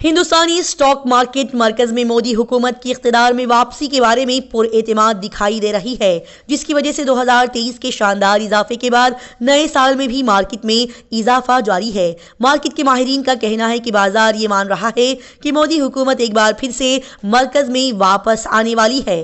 ہندوستانی stock market مرکز میں مودی حکومت کی اقتدار میں واپسی کے بارے میں پر اعتماد دکھائی دے رہی ہے، جس کی وجہ سے 2023 کے شاندار اضافے کے بعد نئے سال میں بھی مارکیٹ میں اضافہ جاری ہے۔ مارکیٹ کے ماہرین کا کہنا ہے کہ بازار یہ مان رہا ہے کہ مودی حکومت ایک بار پھر سے مرکز میں واپس آنے والی ہے۔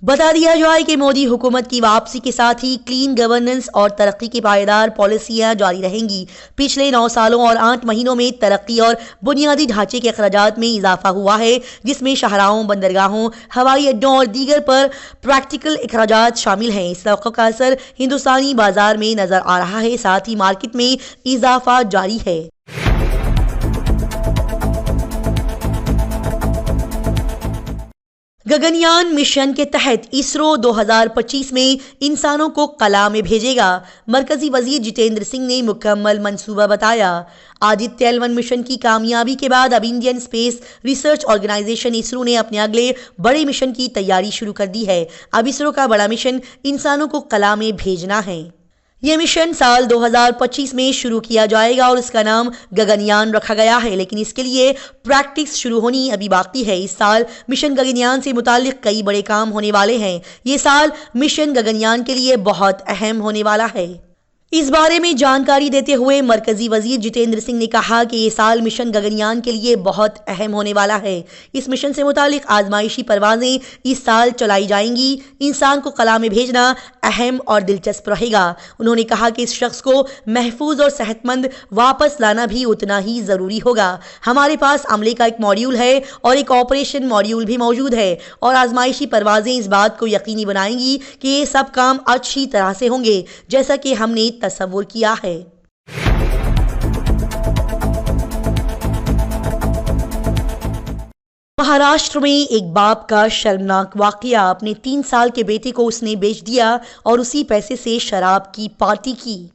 بتا دیا جائے کہ مودی حکومت کی واپسی کے ساتھ ہی کلین گورننس اور ترقی کی پائیدار پالیسیاں جاری رہیں گی۔ پچھلے 9 سالوں اور 8 مہینوں میں ترقی اور بنیادی ڈھانچے کے اخراجات میں اضافہ ہوا ہے، جس میں شاہراہوں، بندرگاہوں، ہوائی اڈوں اور دیگر پر پریکٹیکل اخراجات شامل ہیں۔ اس توقع کا اثر ہندوستانی بازار میں نظر آ رہا ہے، ساتھ ہی مارکیٹ میں اضافہ جاری ہے۔ گگنیان مشن کے تحت اسرو 2025 میں انسانوں کو خلا میں بھیجے گا۔ مرکزی وزیر جتیندر سنگھ نے مکمل منصوبہ بتایا۔ آدتیہ L1 مشن کی کامیابی کے بعد اب Indian space research organization ISRO نے اپنے اگلے بڑے مشن کی تیاری شروع کر دی ہے۔ اب اسرو کا بڑا مشن انسانوں کو خلا میں بھیجنا ہے۔ یہ مشن سال 2025 میں شروع کیا جائے گا اور اس کا نام گگنیان رکھا گیا ہے، لیکن اس کے لیے پریکٹس شروع ہونی ابھی باقی ہے۔ اس سال مشن گگنیان سے متعلق کئی بڑے کام ہونے والے ہیں۔ یہ سال مشن گگنیان کے لیے بہت اہم ہونے والا ہے۔ اس بارے میں جانکاری دیتے ہوئے مرکزی وزیر جتیندر سنگھ نے کہا کہ یہ سال مشن گگنیان کے لیے بہت اہم ہونے والا ہے۔ اس مشن سے متعلق آزمائشی پروازیں اس سال چلائی جائیں گی۔ انسان کو خلا میں بھیجنا اہم اور دلچسپ رہے گا۔ انہوں نے کہا کہ اس شخص کو محفوظ اور صحت مند واپس لانا بھی اتنا ہی ضروری ہوگا۔ ہمارے پاس عملے کا ایک ماڈیول ہے اور ایک آپریشن ماڈیول بھی موجود ہے، اور آزمائشی پروازیں اس بات کو یقینی بنائیں گی کہ یہ سب کام اچھی طرح سے ہوں گے، جیسا کہ ہم نے تصور کیا ہے۔ مہاراشٹر میں ایک باپ کا شرمناک واقعہ، اپنے 3 سال کے بیٹے کو اس نے بیچ دیا اور اسی پیسے سے شراب کی پارٹی کی۔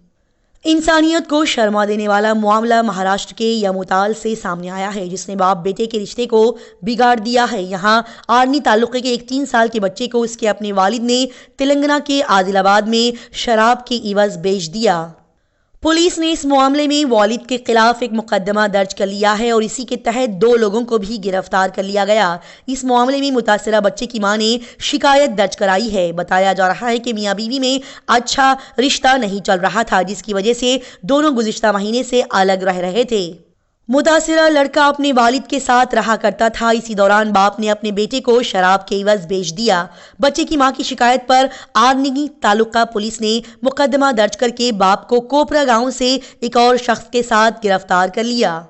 انسانیت کو شرما دینے والا معاملہ مہاراشٹر کے یموتال سے سامنے آیا ہے، جس نے باپ بیٹے کے رشتے کو بگاڑ دیا ہے۔ یہاں آرنی تعلقے کے ایک 3 سال کے بچے کو اس کے اپنے والد نے تلنگانہ کے عادل آباد میں شراب کے عوض بیچ دیا۔ پولیس نے اس معاملے میں والد کے خلاف ایک مقدمہ درج کر لیا ہے اور اسی کے تحت 2 لوگوں کو بھی گرفتار کر لیا گیا۔ اس معاملے میں متاثرہ بچے کی ماں نے شکایت درج کرائی ہے۔ بتایا جا رہا ہے کہ میاں بیوی میں اچھا رشتہ نہیں چل رہا تھا، جس کی وجہ سے دونوں گزشتہ مہینے سے الگ رہ رہے تھے۔ متاثرہ لڑکا اپنے والد کے ساتھ رہا کرتا تھا۔ اسی دوران باپ نے اپنے بیٹے کو شراب کے عوض بیچ دیا۔ بچے کی ماں کی شکایت پر آرنی تعلقہ پولیس نے مقدمہ درج کر کے باپ کو کوپرا گاؤں سے ایک اور شخص کے ساتھ گرفتار کر لیا۔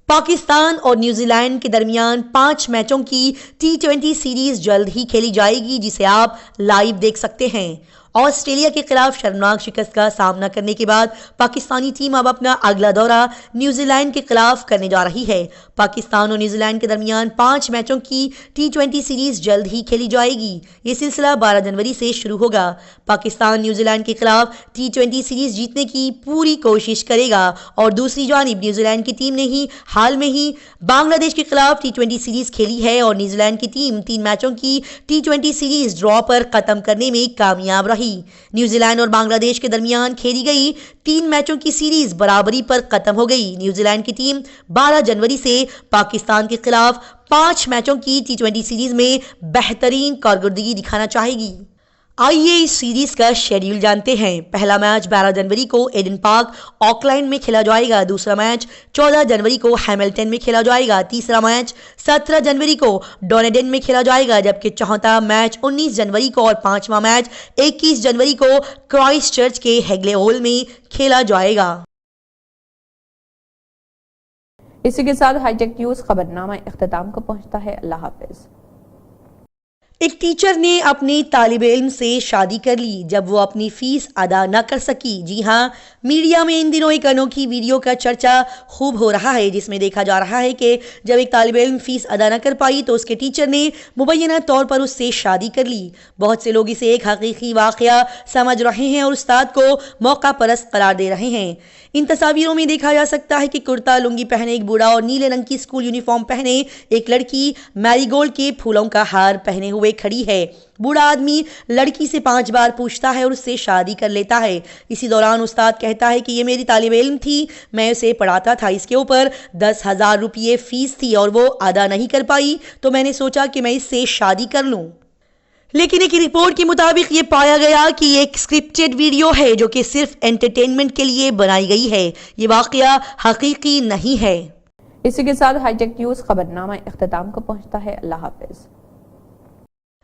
پاکستان اور نیوزی لینڈ کے درمیان 5 میچوں کی T20 سیریز جلد ہی کھیلی جائے گی، جسے آپ لائیو دیکھ سکتے ہیں۔ آسٹریلیا کے خلاف شرمناک شکست کا سامنا کرنے کے بعد پاکستانی ٹیم اب اپنا اگلا دورہ نیوزی لینڈ کے خلاف کرنے جا رہی ہے۔ پاکستان اور نیوزی لینڈ کے درمیان 5 میچوں کی T20 سیریز جلد ہی کھیلی جائے گی۔ یہ سلسلہ 12 جنوری سے شروع ہوگا۔ پاکستان نیوزی لینڈ کے خلاف T20 سیریز جیتنے کی پوری کوشش کرے گا، اور دوسری جانب نیوزی لینڈ کی ٹیم نے حال میں ہی بنگلہ دیش کے خلاف T20 سیریز کھیلی ہے، اور نیوزی لینڈ کی ٹیم 3 میچوں کی T20 سیریز ڈرا پر ختم کرنے میں کامیاب رہی۔ نیوزی لینڈ اور بنگلہ دیش کے درمیان کھیلی گئی 3 میچوں کی سیریز برابری پر ختم ہو گئی۔ نیوزی لینڈ کی ٹیم 12 جنوری سے پاکستان کے خلاف 5 میچوں کی T20 سیریز میں بہترین کارکردگی دکھانا چاہے گی۔ آئیے اس سیریز کا شیڈیول جانتے ہیں۔ پہلا میچ 12 جنوری کو ایڈن پارک آکلینڈ میں کھیلا جائے گا۔ دوسرا میچ 14 جنوری کو ہیملٹن میں کھیلا جائے گا۔ تیسرا میچ 17 جنوری کو ڈونیڈن میں کھیلا جائے گا، جبکہ چوتھا میچ 19 جنوری کو اور 5واں میچ 21 جنوری کو کرائسٹ چرچ کے ہیگلے ہال میں کھیلا جائے گا۔ اسی کے ساتھ ہائی ٹیک نیوز خبرنامہ اختتام کو پہنچتا ہے۔ اللہ حافظ۔ ایک ٹیچر نے اپنے طالب علم سے شادی کر لی جب وہ اپنی فیس ادا نہ کر سکی۔ جی ہاں، میڈیا میں ان دنوں ایک انوکھی ویڈیو کا چرچا خوب ہو رہا ہے، جس میں دیکھا جا رہا ہے کہ جب ایک طالب علم فیس ادا نہ کر پائی تو اس کے ٹیچر نے مبینہ طور پر اس سے شادی کر لی۔ بہت سے لوگ اسے ایک حقیقی واقعہ سمجھ رہے ہیں اور استاد کو موقع پرست قرار دے رہے ہیں۔ ان تصاویروں میں دیکھا جا سکتا ہے کہ کرتا لنگی پہنے ایک بوڑھا اور نیلے رنگ کی اسکول یونیفارم پہنے ایک لڑکی میری گولڈ کے پھولوں کا ہار پہنے ہوئے ہوئے کھڑی ہے۔ بوڑھا آدمی لڑکی سے 5 بار پوچھتا ہے اور اس سے شادی کر لیتا ہے۔ اسی دوران استاد کہتا ہے کہ یہ میری طالب علم تھی، میں اسے پڑھاتا تھا، اس کے اوپر 10,000 روپے فیس تھی اور وہ ادا نہیں کر پائی تو میں نے سوچا کہ میں اس سے شادی کر لوں۔ لیکن ایک رپورٹ کے مطابق یہ پایا گیا کہ یہ ایک اسکرپٹڈ ویڈیو ہے جو کہ صرف انٹرٹینمنٹ کے لیے بنائی گئی ہے، یہ واقعہ حقیقی نہیں ہے۔ اسی کے ساتھ ہائی ٹیک نیوز خبرنامہ اختتام کو پہنچتا ہے۔ اللہ حافظ۔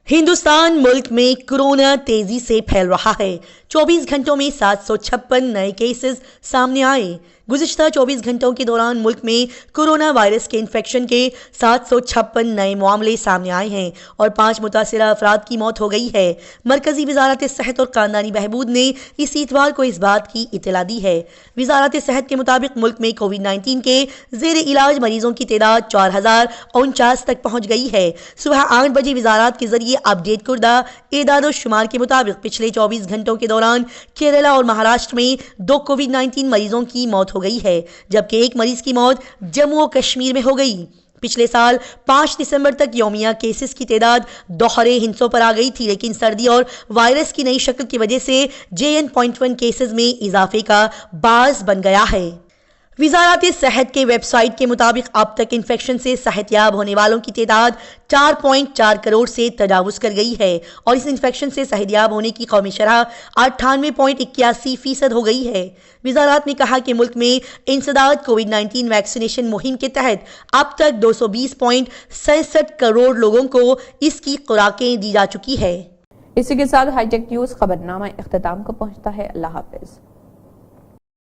ہندوستان ملک میں کورونا تیزی سے پھیل رہا ہے۔ 24 گھنٹوں میں 756 نئے کیسز سامنے آئے۔ گزشتہ 24 گھنٹوں کے دوران ملک میں کورونا وائرس کے انفیکشن کے 756 نئے معاملے سامنے آئے ہیں اور 5 متاثرہ افراد کی موت ہو گئی ہے۔ مرکزی وزارت صحت اور خاندانی بہبود نے اس اتوار کو اس بات کی اطلاع دی ہے۔ وزارت صحت کے مطابق ملک میں کووڈ-19 کے زیر علاج مریضوں کی تعداد 4049 تک پہنچ گئی ہے۔ صبح 8 بجے وزارت کے ذریعے اپ ڈیٹ کردہ اعداد و شمار کے مطابق پچھلے 24 گھنٹوں کے دوران کیرلا اور مہاراشٹر میں 2 کووڈ-19 مریضوں کی موت ہو گئی ہے، جبکہ ایک مریض کی موت جموں و کشمیر میں ہو گئی۔ پچھلے سال 5 دسمبر تک یومیہ کیسز کی تعداد دوہرے ہندسوں پر آ گئی تھی، لیکن سردی اور وائرس کی نئی شکل کی وجہ سے JN.1 کیسز میں اضافے کا باعث بن گیا ہے۔ وزارت صحت کے ویب سائٹ کے مطابق اب تک انفیکشن سے صحت یاب ہونے والوں کی تعداد 4.4 کروڑ سے تجاوز کر گئی ہے اور اس انفیکشن سے صحت یاب ہونے کی قومی شرح 98.81% ہو گئی ہے۔ وزارت نے کہا کہ ملک میں انسداد کووڈ-19 ویکسینیشن مہم کے تحت اب تک 220.67 کروڑ لوگوں کو اس کی خوراکیں دی جا چکی ہے۔ اسی کے ساتھ ہائی ٹیک نیوز خبرنامہ اختتام کو پہنچتا ہے۔ اللہ حافظ۔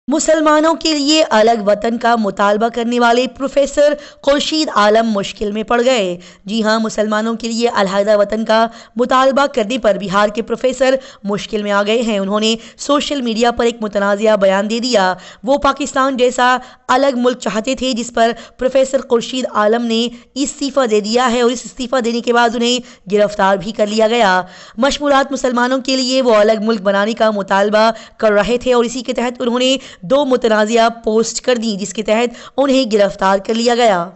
مسلمانوں کے لیے الگ وطن کا مطالبہ کرنے والے پروفیسر خورشید عالم مشکل میں پڑ گئے۔ جی ہاں، مسلمانوں کے لیے علیحدہ وطن کا مطالبہ کرنے پر بہار کے پروفیسر مشکل میں آ گئے ہیں۔ انہوں نے سوشل میڈیا پر ایک متنازعہ بیان دے دیا۔ وہ پاکستان جیسا الگ ملک چاہتے تھے، جس پر پروفیسر خورشید عالم نے استعفیٰ دے دیا ہے اور اس استعفیٰ دینے کے بعد انہیں گرفتار بھی کر لیا گیا۔ مشمولات مسلمانوں کے لیے وہ الگ ملک بنانے کا مطالبہ کر رہے تھے اور اسی کے تحت انہوں نے 2 متنازعہ پوسٹ کر دی، جس کے تحت انہیں گرفتار کر لیا گیا۔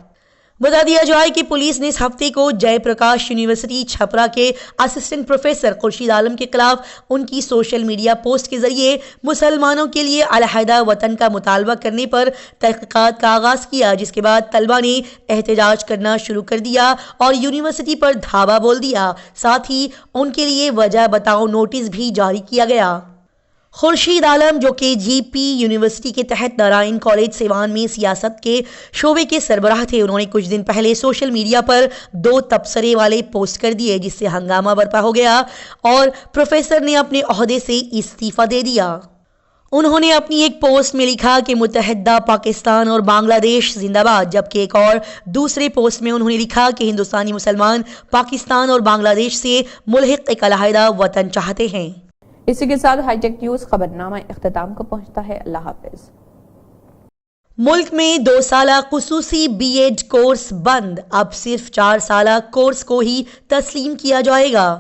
بتا دیا جائے کہ پولیس نے اس ہفتے کو جے پرکاش یونیورسٹی چھپرا کے اسسٹنٹ پروفیسر خورشید عالم کے خلاف ان کی سوشل میڈیا پوسٹ کے ذریعے مسلمانوں کے لیے علیحدہ وطن کا مطالبہ کرنے پر تحقیقات کا آغاز کیا، جس کے بعد طلبہ نے احتجاج کرنا شروع کر دیا اور یونیورسٹی پر دھاوا بول دیا۔ ساتھ ہی ان کے لیے وجہ بتاؤ نوٹس بھی جاری کیا گیا۔ خورشید عالم، جو کہ GP یونیورسٹی کے تحت نارائن کالج سیوان میں سیاست کے شعبے کے سربراہ تھے، انہوں نے کچھ دن پہلے سوشل میڈیا پر 2 تبصرے والے پوسٹ کر دیے، جس سے ہنگامہ برپا ہو گیا اور پروفیسر نے اپنے عہدے سے استعفیٰ دے دیا۔ انہوں نے اپنی ایک پوسٹ میں لکھا کہ متحدہ پاکستان اور بنگلہ دیش زندہ باد، جبکہ ایک اور دوسرے پوسٹ میں انہوں نے لکھا کہ ہندوستانی مسلمان پاکستان اور بنگلہ دیش سے ملحق ایک علیحدہ وطن چاہتے ہیں۔ اسی کے ساتھ ہائی ٹیک نیوز خبرنامہ اختتام کو پہنچتا ہے۔ اللہ حافظ۔ ملک میں 2 سالہ خصوصی BEd کورس بند، اب صرف 4 سالہ کورس کو ہی تسلیم کیا جائے گا۔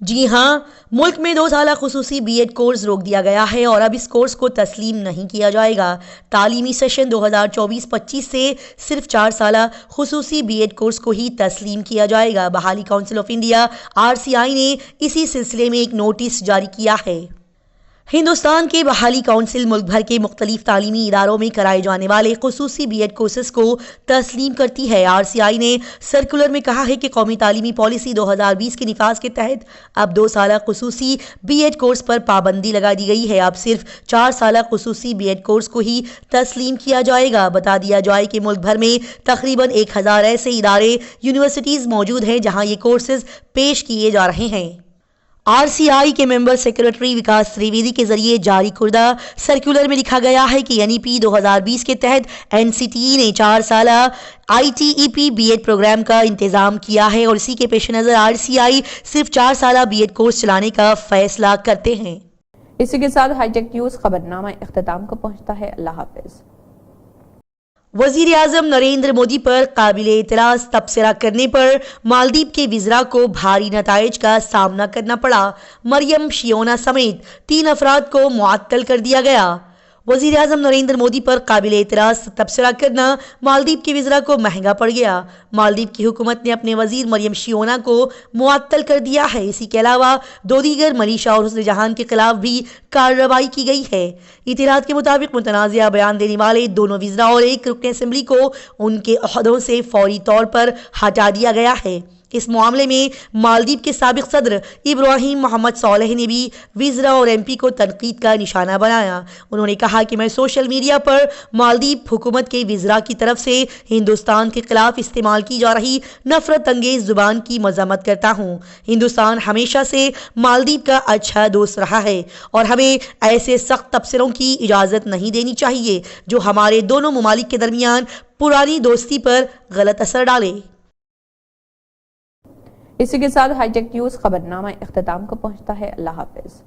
جی ہاں، ملک میں 2 سالہ خصوصی BEd کورس روک دیا گیا ہے اور اب اس کورس کو تسلیم نہیں کیا جائے گا۔ تعلیمی سیشن 2024-25 سے صرف 4 سالہ خصوصی BEd کورس کو ہی تسلیم کیا جائے گا۔ بحالی کونسل آف انڈیا RCI نے اسی سلسلے میں ایک نوٹس جاری کیا ہے۔ ہندوستان کے بحالی کونسل ملک بھر کے مختلف تعلیمی اداروں میں کرائے جانے والے خصوصی BEd کورسز کو تسلیم کرتی ہے۔ RCI نے سرکولر میں کہا ہے کہ قومی تعلیمی پالیسی 2020 کے نفاذ کے تحت اب 2 سالہ خصوصی BEd کورس پر پابندی لگا دی گئی ہے۔ اب صرف 4 سالہ خصوصی BEd کورس کو ہی تسلیم کیا جائے گا۔ بتا دیا جائے کہ ملک بھر میں تقریباً 1000 ایسے ادارے یونیورسٹیز موجود ہیں جہاں یہ کورسز پیش کیے جا رہے ہیں۔ RCI کے ممبر سیکریٹری وکاس تریویدی کے ذریعے جاری کردہ سرکولر میں لکھا گیا ہے کہ NEP 2020 کے تحت NCTE نے 4 سالہ ITEP BEd پروگرام کا انتظام کیا ہے اور اسی کے پیش نظر RCI صرف 4 سالہ BEd کورس چلانے کا فیصلہ کرتے ہیں۔ اسی کے ساتھ ہائی ٹیک نیوز خبرنامہ اختتام کو پہنچتا ہے۔ اللہ حافظ۔ وزیر اعظم نریندر مودی پر قابل اعتراض تبصرہ کرنے پر مالدیپ کے وزراء کو بھاری نتائج کا سامنا کرنا پڑا۔ مریم شیونا سمیت 3 افراد کو معطل کر دیا گیا۔ وزیر اعظم نریندر مودی پر قابل اعتراض تبصرہ کرنا مالدیپ کے وزراء کو مہنگا پڑ گیا۔ مالدیپ کی حکومت نے اپنے وزیر مریم شیونا کو معطل کر دیا ہے۔ اسی کے علاوہ 2 دیگر ملیشیا اور حسن جہان کے خلاف بھی کارروائی کی گئی ہے۔ اطلاعات کے مطابق متنازعہ بیان دینے والے دونوں وزراء اور ایک رکن اسمبلی کو ان کے عہدوں سے فوری طور پر ہٹا دیا گیا ہے۔ اس معاملے میں مالدیپ کے سابق صدر ابراہیم محمد صالح نے بھی وزراء اور ایم پی کو تنقید کا نشانہ بنایا۔ انہوں نے کہا کہ میں سوشل میڈیا پر مالدیپ حکومت کے وزراء کی طرف سے ہندوستان کے خلاف استعمال کی جا رہی نفرت انگیز زبان کی مذمت کرتا ہوں۔ ہندوستان ہمیشہ سے مالدیپ کا اچھا دوست رہا ہے اور ہمیں ایسے سخت تبصروں کی اجازت نہیں دینی چاہیے جو ہمارے دونوں ممالک کے درمیان پرانی دوستی پر غلط اثر ڈالے۔ اسی کے ساتھ ہائی ٹیک نیوز خبرنامہ اختتام کو پہنچتا ہے۔ اللہ حافظ۔